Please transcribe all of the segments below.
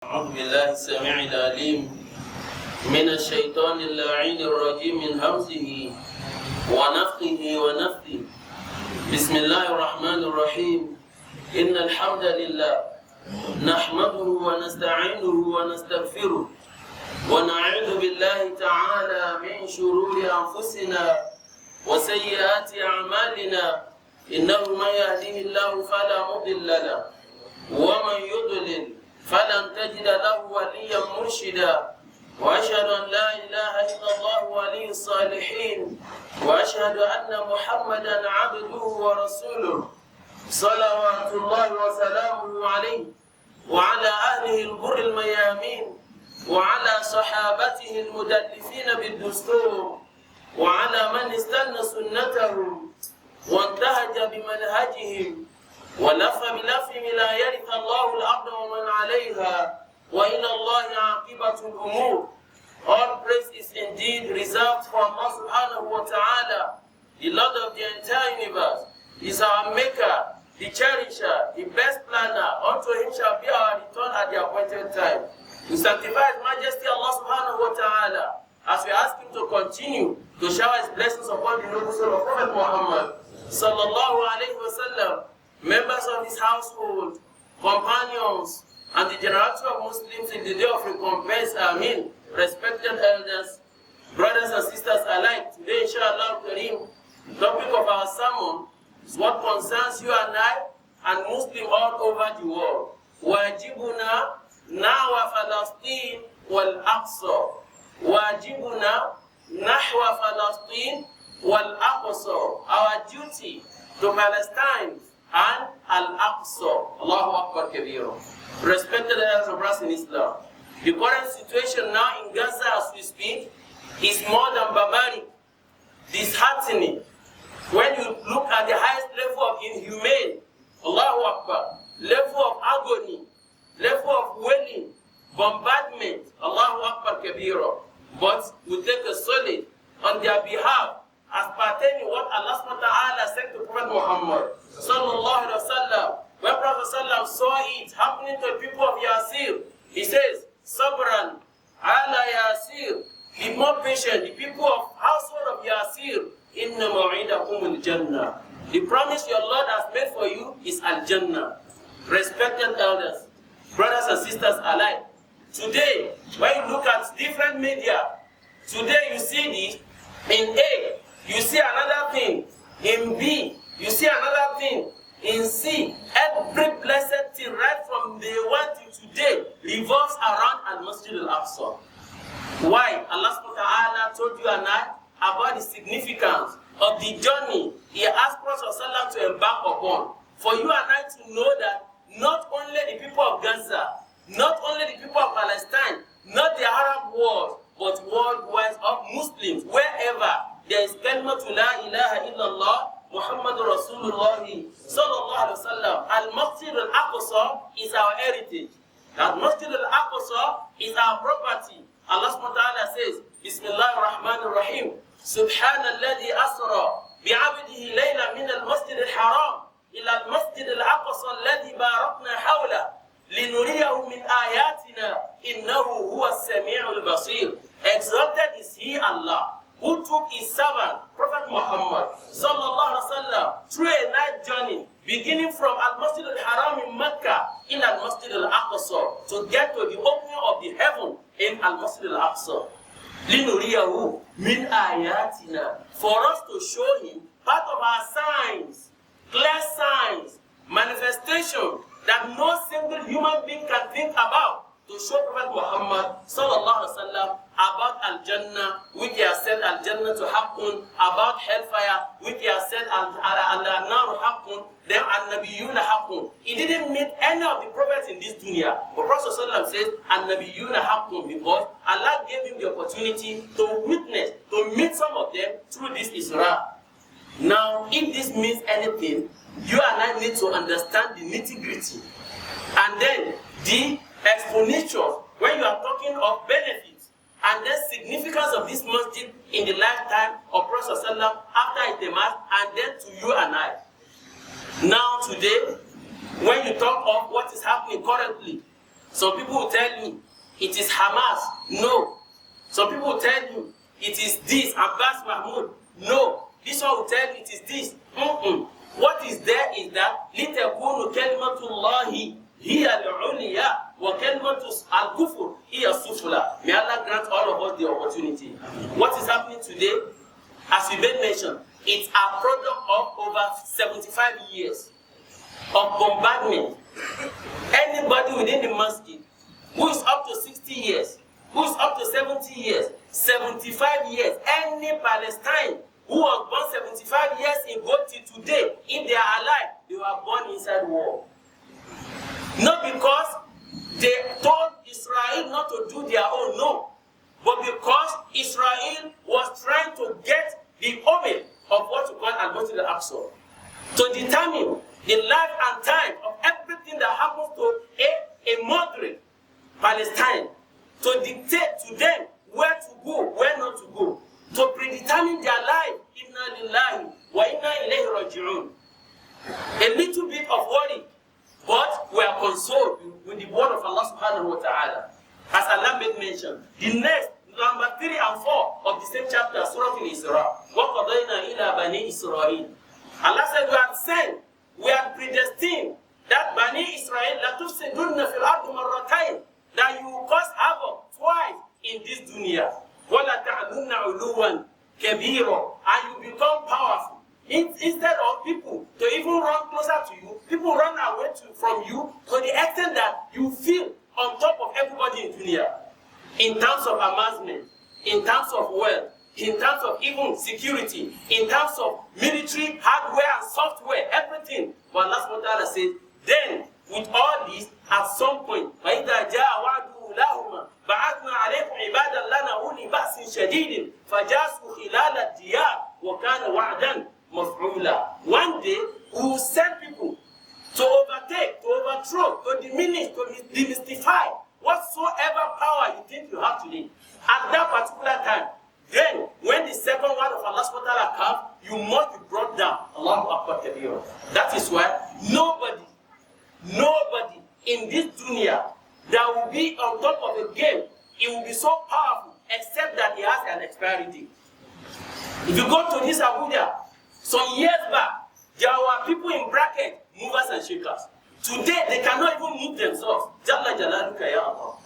أعوذ بالله السميع العليم من الشيطان اللعين الرجيم من همزه ونفخه ونفثه. بسم الله الرحمن الرحيم. إن الحمد لله نحمده ونستعينه ونستغفره ونعوذ بالله تعالى من شرور أنفسنا وسيئات أعمالنا. إنه من يهده الله فلا مضل له ومن يضلل فلن تجد له وليا مرشدا. وأشهد أن لا إله إلا الله ولي الصالحين وأشهد أن محمدا عبده ورسوله صلوات الله وسلامه عليه وعلى أهله الغر الميامين وعلى صحابته المدلفين بالدستور وعلى من استنى سنتهم وانتهج بمنهجهم ولف بلفهم لا يرث الله الأرض ومن عليها وإلى الله عاقبة الأمور. All praise is indeed reserved for Allah subhanahu wa ta'ala, the Lord of the entire universe. He is our maker, the cherisher, the best planner. Unto him shall be our return at the appointed time. We sanctify His Majesty Allah subhanahu wa ta'ala as we ask Him to continue to shower His blessings upon the noble soul of Prophet Muhammad sallallahu alayhi wa sallam, members of his household, companions, and the generality of Muslims in the day of recompense. Ameen. Respected elders, brothers and sisters alike, today inshallah Kareem, the topic of our sermon is what concerns you and I and Muslims all over the world. Wajibuna nahwa Palestine wal-aqsa. Wajibuna nahwa Palestine wal-aqsa. Our duty to Palestine and Al-Aqsa. Allahu Akbar Kabira. Respected elders and brothers in Islam, the current situation now in Gaza as we speak is more than barbaric, disheartening. When you look at the highest level of inhumane, Allahu Akbar, level of agony, level of wailing, bombardment, Allahu Akbar Kabira. But we take a solid on their behalf as pertaining what Allah subhanahu wa ta'ala said to Prophet Muhammad sallallahu alaihi wasallam. When Prophet sallam saw it happening to the people of Yasir, he says, Sabran ala Yasir, be more patient, the people of household of Yasir, inna ma'idakum al-jannah. The promise your Lord has made for you is al-jannah. Respected elders, brothers and sisters alike, today, when you look at different media, today you see this, in A, you see another thing. In B, you see another thing. In C, every blessed thing right from day one to today revolves around Al-Masjid Al-Aqsa. Why? Allah subhanahu wa ta'ala told you and I about the significance of the journey He asked Prophet ﷺ to embark upon. For you and I to know that not only the people of Gaza, not only the people of Palestine, not the Arab world, but worldwide of Muslims, wherever there is kalimatu la ilaha illallah Muhammadur Rasulullah sallallahu alaihi wasallam. Al-Masjid Al-Aqsa is our heritage. Al-Masjid Al-Aqsa is our property. Allah subhanahu wa ta'ala says, Bismillahir Rahmanir Rahim. Subhanalladhi asra bi'abdihi layla min al-Masjid al-Haram ila al-Masjid Al-Aqsa alladhi barakna hawla linuriyahu min ayatina innahu huwa as-sami'ul basir. Exalted is He, Allah, who took His servant, Prophet Muhammad sallallahu alaihi wasallam, through a night journey, beginning from Al-Masjid Al-Haram in Mecca in Al-Masjid Al-Aqsa to get to the opening of the heaven in Al-Masjid Al-Aqsa. Linuriyahu min ayatina, for us to show Him part of our signs, clear signs, manifestation that no single human being can think about, to show Prophet Muhammad sallallahu alaihi wasallam about Al-Jannah, which He has said Al-Jannah to happen, about hellfire, which He has said Al-Nar happen, then Al-Nabiyuna happen. He didn't meet any of the prophets in this dunya, but Prophet sallallahu alaihi wasallam says Al-Nabiyuna happen because Allah gave him the opportunity to witness, to meet some of them through this Isra. Now, if this means anything, you and I need to understand the nitty-gritty, and then the exponential when you are talking of benefits and the significance of this masjid in the lifetime of Prophet ﷺ after his demise, and then to you and I. Now today, when you talk of what is happening currently, Some people will tell you it is Hamas. No. Some people will tell you it is this, Abbas Mahmoud. No. This one will tell you it is this. What is there is that لِتَكُونُ كَلِمَةُ اللَّهِ هِيَ الْعُلِيَا وَكَلِمَةُ الْكُفْرِ هِيَ السُّفْلَى. May Allah grant all of us the opportunity. What is happening today, as we made mention, it's a product of over 75 years of bombardment. Anybody within the masjid who is up to 60 years, who is up to 70 years, 75 years, any Palestine who was born 75 years ago till today, if they are alive, they were born inside war. Not because they told Israel not to do their own, no. But because Israel was trying to get the homage of what we call Al-aqsa, to determine the life and time of everything that happens to a moderate Palestine, to dictate to them where to go, where not to go, to predetermine their life. Inna lillahi wa inna ilayhi raji'un. A little bit of worry, but we are consoled with the word of Allah subhanahu wa ta'ala. As Allah made mention, the next, number 3 and 4 of the same chapter, Surah Al-Isra, وَقَضَيْنَا إِلَى بَنِي إِسْرَائِيلِ. Allah said, we have sent, we have predestined that Bani Israel, لَتُفْسِدُنَّ فِي الْأَرْضِ مَرَّتَيْنِ, that you will cause havoc twice in this dunya. وَلَا تَعْلُنَّ عُلُوًا كَبِيرًا, and you become powerful. Instead of people to even run closer to you, people run away from you to the extent that you feel on top of everybody in dunya. In terms of amassment, in terms of wealth, in terms of even security, in terms of military, hardware and software, everything. But Allah subhanahu wa ta'ala says, then with all this, at some point, فَإِذَا جَاءَ وَعْدُ أُولَاهُمَا بَعَثْنَا عَلَيْكُمْ عِبَادًا لَنَا أُولِي بَأْسٍ شَدِيدٍ فَجَاسُوا خِلَالَ الدِّيَارِ وَكَانَ وَعْدًا مَفْعُولًا. One day, we will send people to overtake, to overthrow, to diminish, to demystify whatsoever power you think you have today. At that particular time, then, when the second word of Allah subhanahu wa ta'ala comes, you must be brought down. Allahu Akbar kabira. That is why nobody in this dunya that will be on top of a game, it will be so powerful, except that he has an expiry date. If you go to this Abuja, some years back, there were people in bracket, movers and shakers. Today, they cannot even move themselves. Jalla Jalaluka ya Allah.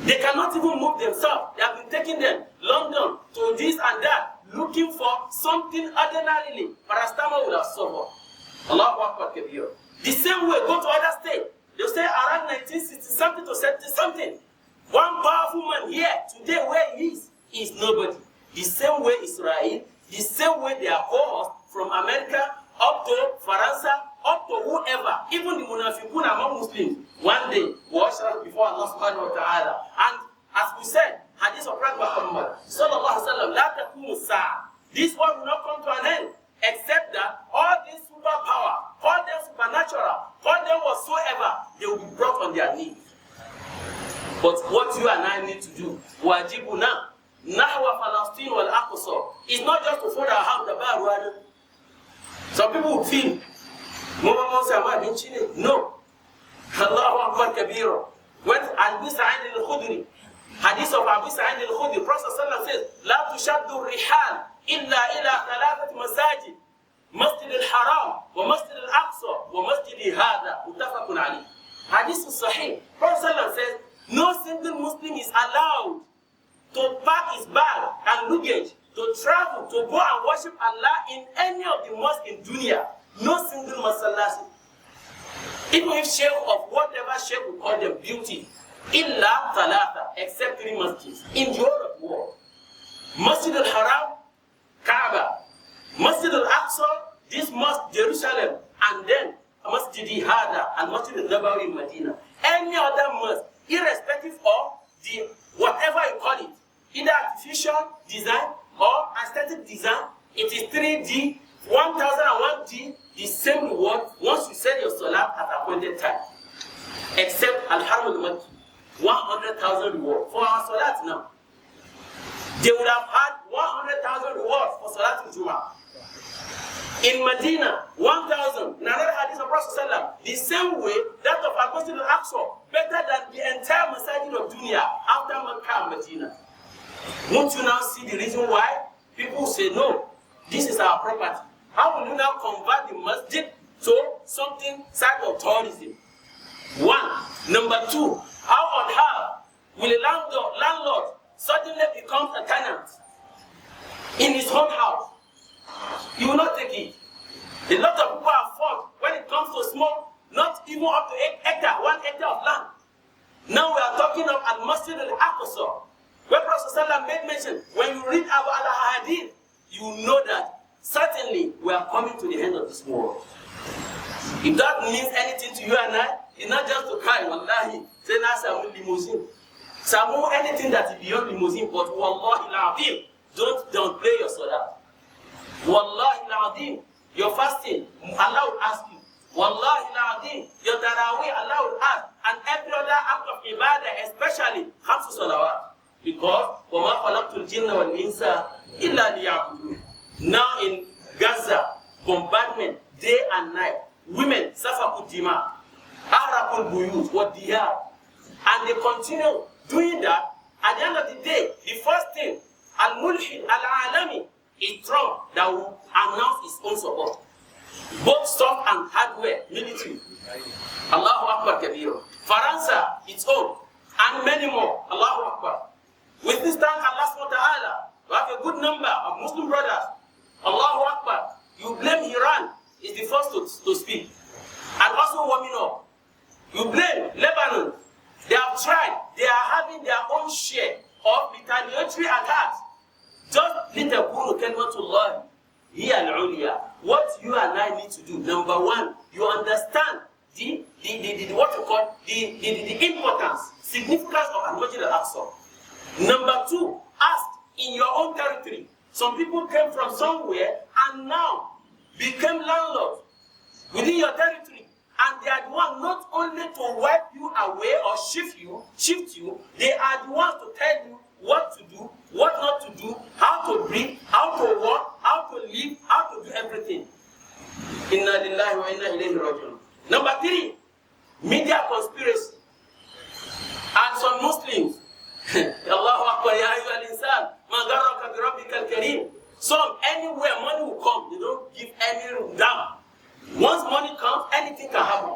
They cannot even move themselves. They have been taking them London to this and that, looking for something ordinarily. Paracetamol will have suffered. Allahu Akbar kabir. The same way, go to other states. They'll say around 1960 something to 70 something. One powerful man here, today where he is nobody. The same way Israel, the same way their cohorts from America up to France, up to whoever, even the munafiqun among Muslims, one day wash us before Allah subhanahu wa ta'ala. And as we said, hadith of Prophet Muhammad sallallahu alaihi wasallam, la taqumu as-sa'a. This one will not come to an end, except that all this superpower, all them supernatural, all them whatsoever, they will be brought on their knees. But what you and I need to do, wajibuna nahwa Palestine and Al-aqsa, is not just to fold our hands about. Some people will feel, no. Allahu Akbar kabira. When Abu Sa'id al-Khudri, hadith of Abu Sa'id al-Khudri, Prophet sallallahu says, لا تشد الرحال إلا إلى 3 مساجد, مسجد الحرام ومسجد الأقصى ومسجد هذا, متفق عليه. Hadith is sahih. Prophet sallallahu says, no single Muslim is allowed to pack his bag and luggage, to travel, to go and worship Allah in any of the mosques in dunya. No single masalasi. Even if sheikh of whatever sheikh will call them beauty, illa thalatha, except 3 masjids in the whole of the world. Masjid al-Haram, Kaaba. Masjid al-Aqsa, this mosque, Jerusalem, and then Masjid Hada and Masjid al-Nabawi in Medina. Any other mosque, irrespective of the whatever you call it, either artificial design or aesthetic design, it is 3D, 1001D, the same reward once you say your salat at appointed time. Except Al-Haram al-Makki, 100,000 reward for our salat now. They would have had 100,000 rewards for salat al-Jum'ah. In Medina, 1,000. In another hadith of Prophet the same way that of Al-Masjid Al-Aqsa, better than the entire Masjid of Dunya after Makkah and Medina. Won't you now see the reason why people say, no, this is our property? How will you now convert the masjid to something side of tourism? One. Number two, how on earth will a landlord suddenly become a tenant in his own house? He will not take it. A lot of people are fought when it comes to small, not even up to 1 hectare of land. Now we are talking of Al-Masjid Al-aqsa, where Prophet made mention. When you read about Al-Hadith, you know that certainly we are coming to the end of this world. If that means anything to you and I, it's not just to cry, wallahi, say na samu limousine. Samu anything that is beyond limousine, but wallahi al-azim, don't play your salah. Wallahi al-azim, your fasting, Allah will ask you. Wallahi al-azim, your tarawih, Allah will ask. And every other act of ibadah, especially khamsu salawat. Because وَمَا خَلَقْتُ الْجِنَّ وَالْإِنسَ إِلَّا لِيَعْبُدُونَ. Now in Gaza, bombardment, day and night, women safaku dima, ahrakul buyut, what diyar, and they continue doing that. At the end of the day, the first thing, al-mulhid, al-alami, is Trump that will announce his own support, both soft and hardware, military. Allahu Akbar Kabir. Faransa, its own, and many more. Allahu Akbar. With this thank Allah subhanahu wa ta'ala, we have a good number of Muslim brothers. Allahu Akbar. You blame Iran, is the first to speak. And also warming up. You blame Lebanon. They have tried. They are having their own share of retaliatory attacks. Just litakunu kalimatullah hiya al-ulya. What you and I need to do, number one, you understand the what you call the importance, significance of Al-Masjid Al-Aqsa. Number two, ask in your own territory. Some people came from somewhere and now became landlords within your territory. And they are the ones not only to wipe you away or shift you, they are the ones to tell you what to do, what not to do, how to breathe, how to walk, how to live, how to do everything. Inna lillahi wa inna ilayhi raji'un. Number three, media conspiracy. And some Muslims, Allahu Akbar ya ayyuhal insan, ma gharraka bi rabbikal kareem. Some anywhere money will come, they don't give any damn. Once money comes, anything can happen.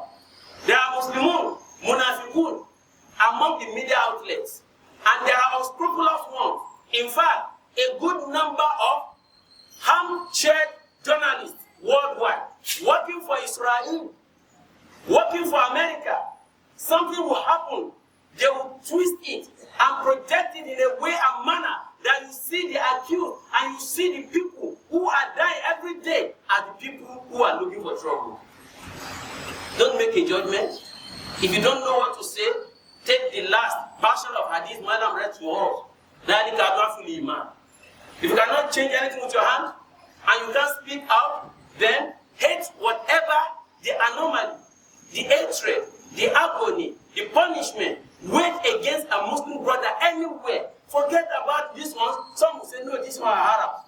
There are Muslimun, munafiqun among the media outlets, and there are unscrupulous ones. In fact, a good number of ham-chaired journalists worldwide working for Israel, working for America. Something will happen. They will twist it and project it in a way and manner that you see the accused and you see the people who are dying every day are the people who are looking for trouble. Don't make a judgment. If you don't know what to say, take the last portion of Hadith Madam read to us. If you cannot change anything with your hand and you can't speak out, then hate whatever the anomaly, the hatred, the agony, the punishment wage against a Muslim brother anywhere. Forget about this one. Some will say, no, this one are Arabs.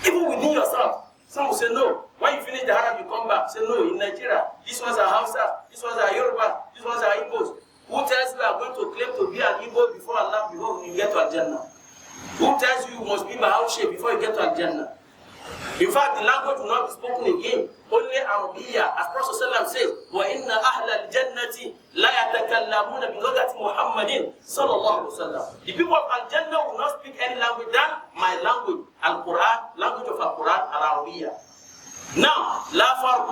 Even within yourself, some will say, no. When you finish the Arab, you come back. Say, no, in Nigeria, these ones are Hausa, these ones are Yoruba, these ones are Igbos. Who tells you are going to claim to be an Igbo before Allah, before you get to Al-Jannah? Who tells you you must be Bahaushe before you get to Al-Jannah? In fact, the language will not be spoken again. Only Arabiya, as Prophet says, وَإِنَّ أَهْلَ الْجَنَّةِ لَا يَتَكَلَّمُونَ بِلُغَةِ مُحَمَّدٍ صلى الله عليه وسلم. The people of Al-Jannah will not speak any language than my language, Al-Quran, language of Al-Quran, Al-Arabiya. Now, لا فرق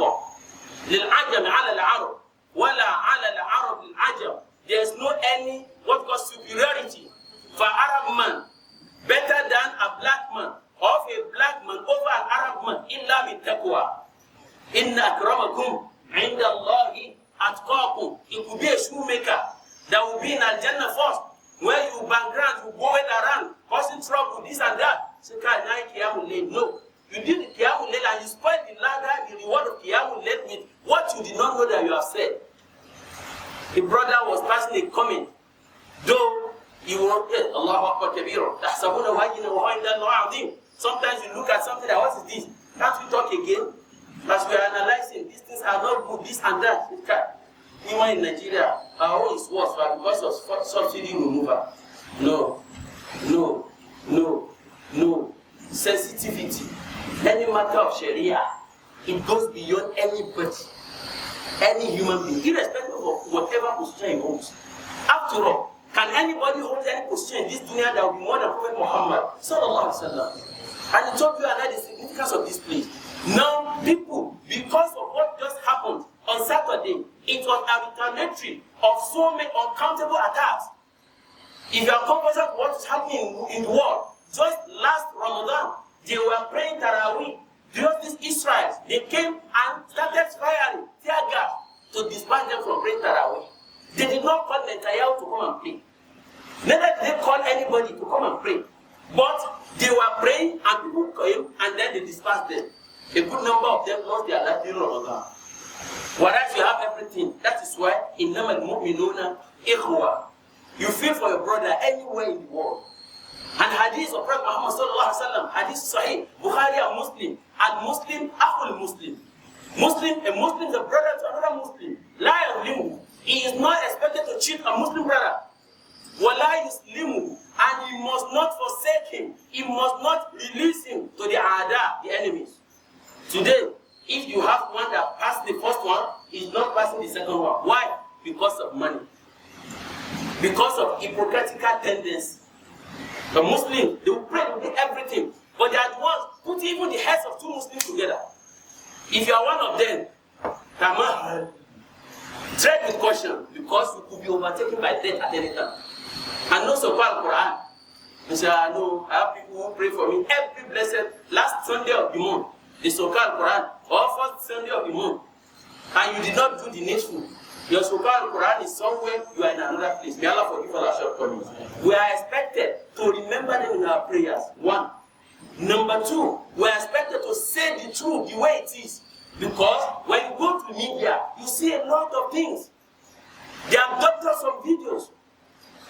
للعجم على العرب ولا على العرب للعجم. There is no any what called superiority for Arab man better than a black man, of a black man over an Arab man, illa bi taqwa. Inna akramakum inda Allahi atqakum. It could be a shoemaker that will be in Al-Jannah first, where you bang around, you go around, causing trouble, this and that. So, no. You did the Qiyamul Layl and you spoiled the ladder, the reward of Qiyamul Layl with what you did not know that you have said. The brother was passing a comment, though he wrote, Allahu Akbar Kabira. Sometimes you look at something that, what is this? Can't we talk again? As we are analyzing, these things are not good, this and that. Even in Nigeria, our own is worse, but because of subsidy removal. No. Sensitivity. Any matter of Sharia, it goes beyond anybody, any human being, irrespective of whatever position he holds. After all, can anybody hold any position in this dunya that will be more than Prophet Muhammad sallallahu alaihi wasallam? And he told you about the significance of this place. Now, people, because of what just happened on Saturday, it was a retaliatory of so many uncountable attacks. If you are conversant with what is happening in the world, just last Ramadan, they were praying Taraweeh. Just these Israelites, they came and started firing tear gas to disperse them from praying Taraweeh. They did not call Netanyahu to come and pray. Neither did they call anybody to come and pray. But they were praying and people came and then they dispersed them. A good number of them lost their life during Ramadan. Whereas you have everything. That is why إِنَّمَا الْمُؤْمِنُونَ إِخْوَةٌ. You feel for your brother anywhere in the world. And hadith of Prophet Muhammad sallallahu alaihi wasallam, hadith Sahih, Bukhari and Muslim, Akhul Muslim. A Muslim is a brother to another Muslim. La yuzlimu. He is not expected to cheat a Muslim brother. Wala yuslimu. And he must not forsake him. He must not release him to the Aada, the enemies. Today, if you have one that passed the first one, he is not passing the second one. Why? Because of money. Because of hypocritical tendency. The Muslims, they will pray, they will do everything. But they are the ones put even the heads of two Muslims together. If you are one of them, tread with caution, because you could be overtaken by death at any time. And no so-called Quran. You say, I know, I have people who pray for me every blessed last Sunday of the month. The so-called Quran, or first Sunday of the month. And you did not do the needful. Your so-called Quran is somewhere, you are in another place. May Allah forgive all our shortcomings. We are expected to remember them in our prayers. One. Number two, we are expected to say the truth the way it is. Because when you go to media, you see a lot of things. They have doctored some videos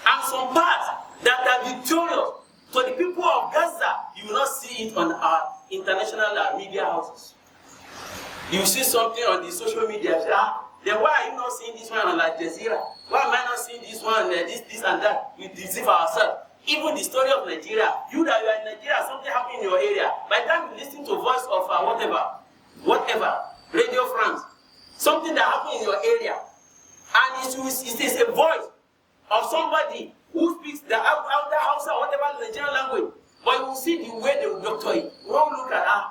and some parts that are victorious to the people of Gaza. You will not see it on our international media houses. You see something on the social media, say, then why are you not seeing this one on Al Jazeera? Why am I not seeing this one, this and that? We deceive ourselves. Even the story of Nigeria, you that you are in Nigeria, something happened in your area. By the time you listen to voice of whatever, Radio France, something that happened in your area, and it is a voice of somebody who speaks the outer Hausa or whatever Nigerian language, but you will see the way they will doctor it. We won't look at her.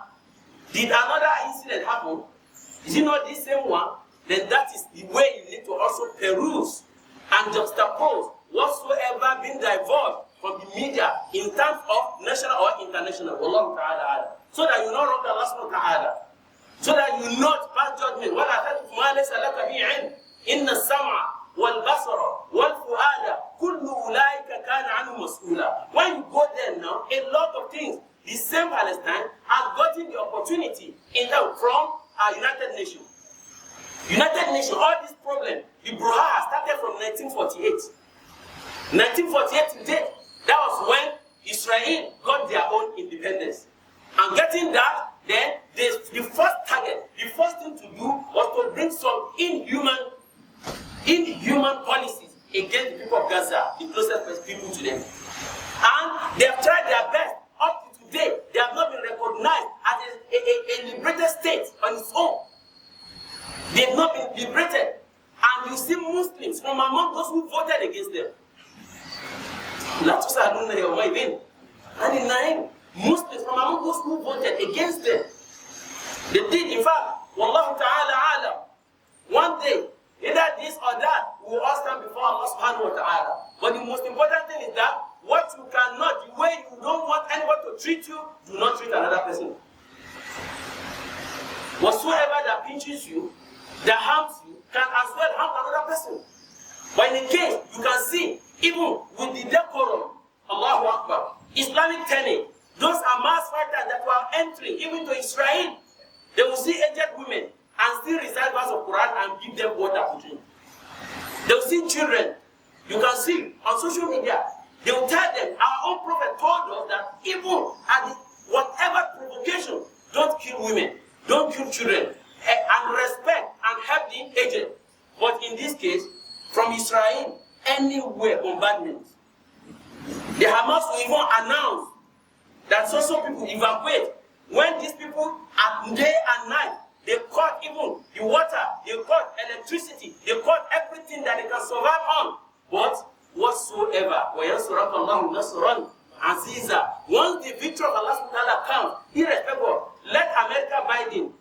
Did another incident happen? Is it not this same one? Then that is the way you need to also peruse and juxtapose whatsoever being divulged from the media in terms of national or international. Wallahu ta'ala. So that you not wrong Allah subhanahu wa ta'ala. So that you not pass judgment. وَلَا تَتُفْ مَا لَيْسَ لَكَ بِهِ عِلْمٍ إِنَّ السَّمْعَ وَالْبَصَرَ وَالْفُؤَادَ كُلُّ أُولَٰئِكَ كَانَ عَنْهُ مَسْئُولًا. When you go there now, a lot of things, the same Palestine has gotten the opportunity from our United Nations. United Nations, all this problem, the Bruha has started from 1948. 1948 to date, that was when Israel got their own independence. And getting that, then the first target, the first thing to do was to bring some inhuman policies against the people of Gaza, the closest people to them. And they have tried their best. Up to today, they have not been recognized as a liberated state on its own. They have not been liberated. And you see Muslims from among those who voted against them. And in Naim, Muslims from among those who voted against them. They did, in fact, Wallahu ta'ala alam. One day, either this or that, we will all stand before Allah subhanahu wa ta'ala. But the most important thing is that what you cannot, the way you don't want anyone to treat you, do not treat another person. Whatsoever that pinches you, that harms you, can as well harm another person. But in the case, you can see, even with the decorum, Allahu Akbar, Islamic tenet, those Hamas fighters that were entering even to Israel, they will see aged women and still recite verse of Quran and give them water to drink. They will see children. You can see on social media, they will tell them, our own prophet told us that even at whatever provocation don't kill women, don't kill children, and respect and help the aged. But in this case, from Israel, anywhere bombardment. The Hamas will even announce that so people evacuate. When these people at day and night, they cut even the water, they cut electricity, they cut everything that they can survive on. But whatsoever, وَيَنْصُرَكَ اللَّهُ نَصْرًا عَزِيزًا. Once the victory of Allah subhanahu wa ta'ala comes, irrespective, let America Biden,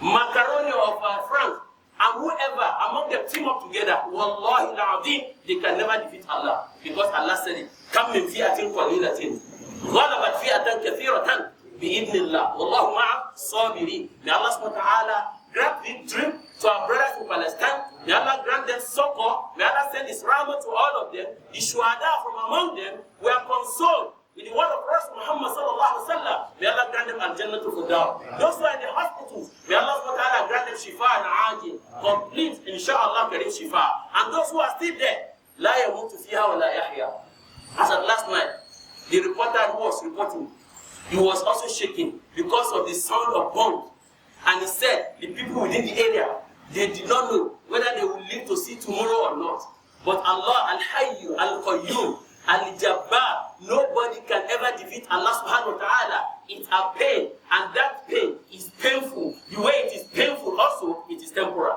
Macaroni of France, and whoever among them team up together, wallahi al-azim, they can never defeat Allah. Because Allah said it, كَمْ مِنْ فِيَةٍ قَلِيلَةٍ غَلَبَتْ فِيَةً كَثِيرَةً بِإِذْنِ اللَّهِ وَاللَّهُ مَعَ الصَّابِرِينَ. May Allah subhanahu wa ta'ala grant victory to our brothers in Palestine. May Allah grant them succor. May Allah send His rahmah to all of them. The shuhada from among them were consoled with the word of Prophet Muhammad sallallahu alaihi wasallam. May Allah grant them al-Jannah to Firdaus. Those who are in the hospitals, may Allah subhanahu wa ta'ala grant them shifa and ajil, complete inshallah kareem shifa. And those who are still there, la yamutu fiha wa la yahya. As of last night, the reporter who was reporting, he was also shaking because of the sound of bombs. And he said the people within the area, they did not know whether they will live to see tomorrow or not. But Allah, Al-Hayyu, Al-Qayyum, Al-Jabbar, nobody can ever defeat Allah subhanahu wa ta'ala. It's a pain, and that pain is painful. The way it is painful also, it is temporal.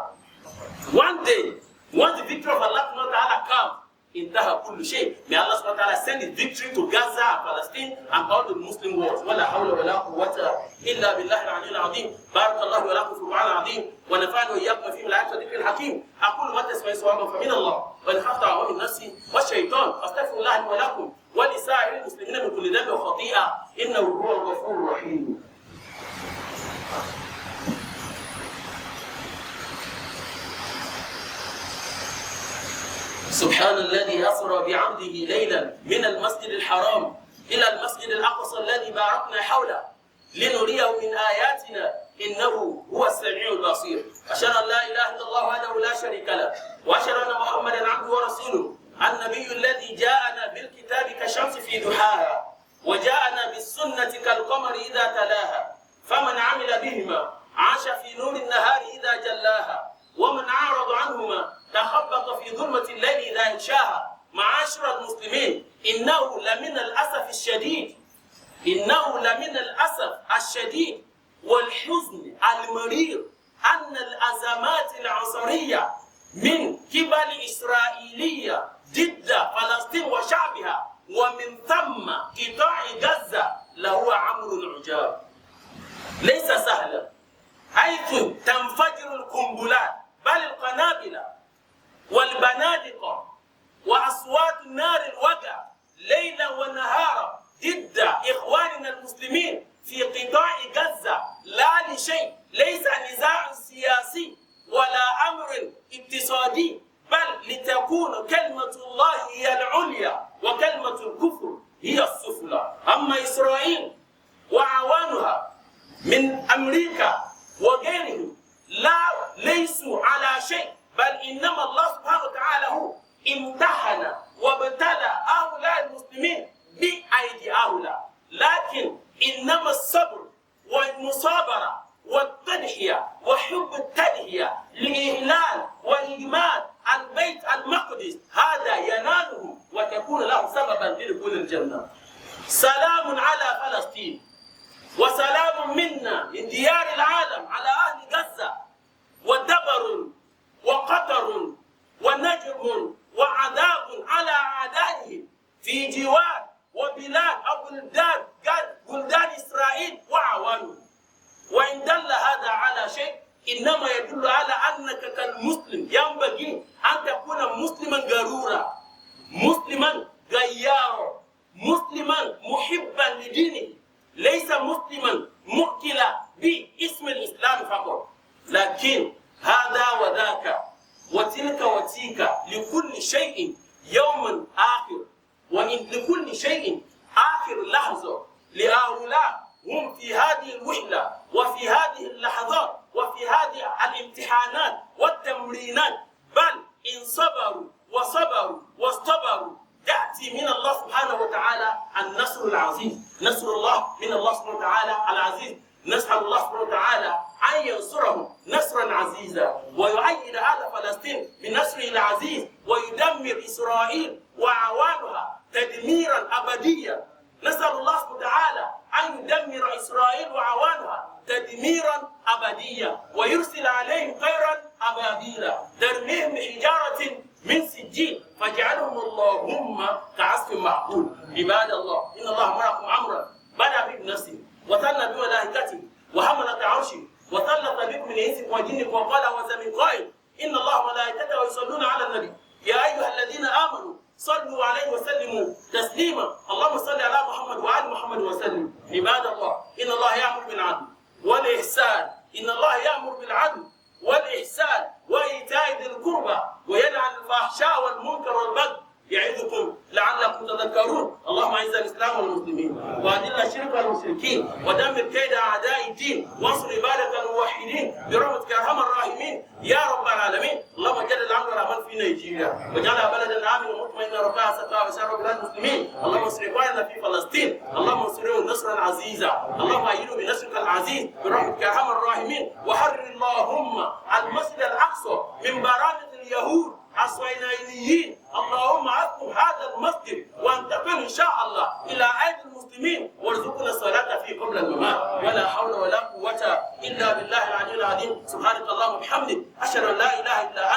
One day, once the victory of Allah subhanahu wa ta'ala comes, intaha kullu shay. May Allah subhanahu wa ta'ala send His victory to Gaza and Palestine and all the Muslim world. Wala hawla wala quwwata illa billahi al-'aliyyil 'azim. Barakallahu wa lakum fil Qur'an al-'azim wa nafa'ani wa iyyakum fi al-ayati wa dhikril hakim. Aqulu ma tasma'u sawaban fa min Allah wa in khafta wa min nafsi wa shaytan astaghfirullah wa lakum wa li sa'iril muslimina min kulli dhanbin wa khati'a innahu huwal ghafurur rahim. سبحان الذي أسرى بعبده ليلا من المسجد الحرام إلى المسجد الأقصى الذي باركنا حوله لنريه من آياتنا إنه هو السميع البصير. أشهد أن لا إله إلا الله وحده لا شريك له وأشهد أن محمدا عبده ورسوله النبي الذي جاءنا بالكتاب كشمس في ضحاها وجاءنا بالسنة كالقمر إذا تلاها فمن عمل بهما عاش في نور النهار إذا جلاها ومن أعرض عنهما تخبط في ظلمة الليل إذا انشاها. معاشر المسلمين، إنه لمن الأسف الشديد والحزن المرير أن الأزمات العنصرية من قبل إسرائيلية ضد فلسطين وشعبها ومن ثم قطاع غزة لهو أمر عجاب ليس سهلا، حيث تنفجر القنبلات بل القنابل والبنادق وأصوات النار الوجع ليلا ونهارا ضد إخواننا المسلمين في قطاع غزة لا لشيء، ليس نزاع سياسي ولا أمر اقتصادي، بل لتكون كلمة الله هي العليا وكلمة الكفر هي السفلى. أما إسرائيل وعوانها من أمريكا وغيرهم ليسوا على شيء، بل إنما الله سبحانه وتعالى هو امتحن وابتلى هؤلاء المسلمين بأيدي هؤلاء، لكن إنما الصبر والمصابرة والتضحية وحب التضحية لإهلال وإجمال البيت المقدس هذا يناله وتكون له سببا لدخول الجنة. سلام على فلسطين وسلام منا من ديار العالم على أهل غزة، ودبر وقطر ونجم وعذاب على أعدائهم في جوار وبلاد أو بلدان إسرائيل وعوانهم. وإن دل هذا على شيء إنما يدل على أنك كالمسلم ينبغي أن تكون مسلما غرورا، مسلما غيارا، مسلما محبا لدينه، ليس مسلما مؤكلا باسم الإسلام فقط، لكن هذا وذاك وتلك وتيك لكل شيء يوم آخر، وإن لكل شيء آخر لحظة. لهؤلاء هم في هذه الوحدة وفي هذه اللحظات وفي هذه الامتحانات والتمرينات، بل إن صبروا وصبروا واصطبروا يأتي من الله سبحانه وتعالى النصر العزيز. نصر الله من الله سبحانه وتعالى العزيز. نسأل الله سبحانه وتعالى أن ينصرهم نصرا عزيزا ويؤيد أهل فلسطين بنصره العزيز ويدمر إسرائيل وأعوانها تدميرا أبديا. نسأل الله سبحانه وتعالى أن يدمر إسرائيل وأعوانها تدميرا أبديا ويرسل عليهم طيرا أبابيل ترميهم بحجارة من سجيل فاجعلهم اللهم كعصف معقول. عباد الله، إن الله أمركم أمرا بدأ به بنفسه وثنى بملائكته وحملة عرشه وثلث بكم من إنسكم وجنكم وقال وزمن قائل إن الله وملائكته يصلون على النبي يا أيها الذين آمنوا صلوا عليه وسلموا تسليما. اللهم صل على محمد وآل محمد وسلم. عباد الله، إن الله يأمر بالعدل والإحسان، إن الله يأمر بالعدل والإحسان وإيتاء ذي القربى وينهى عن الفحشاء والمنكر والبغي يعظكم لعلكم تذكرون. اللهم اعز الاسلام والمسلمين واذل الشرك والمشركين ودمر كيد اعداء الدين وانصر عبادك الموحدين برحمتك يا ارحم الراحمين يا رب العالمين. اللهم اجعل الامن والامان في نيجيريا واجعلها بلدا امنا مطمئنا رخاء سخاء وسائر بلاد المسلمين. اللهم انصر اخواننا في فلسطين، اللهم انصرهم نصرا عزيزا، اللهم ايدهم بنصرك العزيز برحمتك يا ارحم الراحمين. وحرر اللهم المسجد الاقصى من برامج اليهود الصهيونيين. اللهم احكم هذا المسجد وانتقل ان شاء الله الى ايدي المسلمين وارزقنا الصلاه فيه قبل الممات. ولا حول ولا قوه الا بالله العلي العظيم. سبحانك اللهم وبحمدك اشهد ان لا اله الا انت